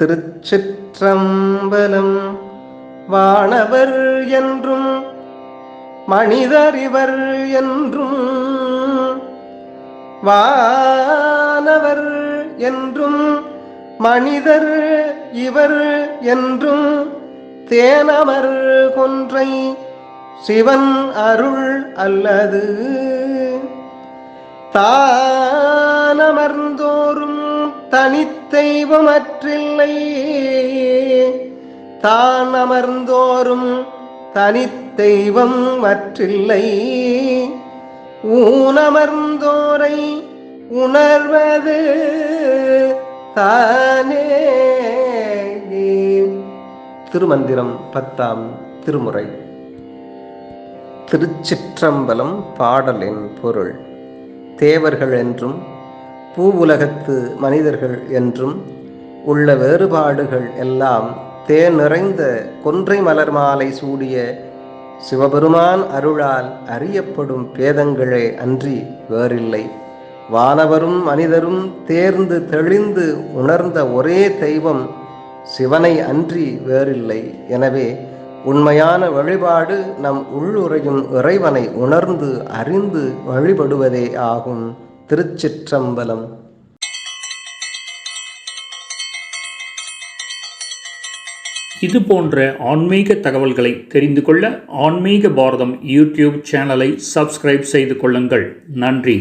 திருச்சிற்றம்பலம். வானவர் என்றும் மனிதர் இவர் என்றும், வானவர் என்றும் மனிதர் இவர் என்றும், தேனமர் கொன்றை சிவன் அருள் அல்லது. தானமர்ந்தோறும் தனித்தெய்வமற்றில்லை, தான் அமர்ந்தோறும் தனித்தெய்வம் மற்றில்லை. ஊனமர்ந்தோரை உணர்வது தானே. திருமந்திரம் 10ஆம் திருமுறை. திருச்சிற்றம்பலம். பாடலின் பொருள். தேவர்கள் என்றும் பூவுலகத்து மனிதர்கள் என்றும் உள்ள வேறுபாடுகள் எல்லாம் தேன் நிறைந்த கொன்றை மலர் மாலை சூடிய சிவபெருமான் அருளால் அறியப்படும் பேதங்களே அன்றி வேறில்லை. வானவரும் மனிதரும் தேர்ந்து தெளிந்து உணர்ந்த ஒரே தெய்வம் சிவனை அன்றி வேறில்லை. எனவே உண்மையான வழிபாடு நம் உள்ளுரையும் இறைவனை உணர்ந்து அறிந்து வழிபடுவதே ஆகும். திருச்சிற்றம்பலம். இது போன்ற ஆன்மீக தகவல்களை தெரிந்து கொள்ள ஆன்மீக பாரதம் யூடியூப் சேனலை சப்ஸ்கிரைப் செய்து கொள்ளுங்கள். நன்றி.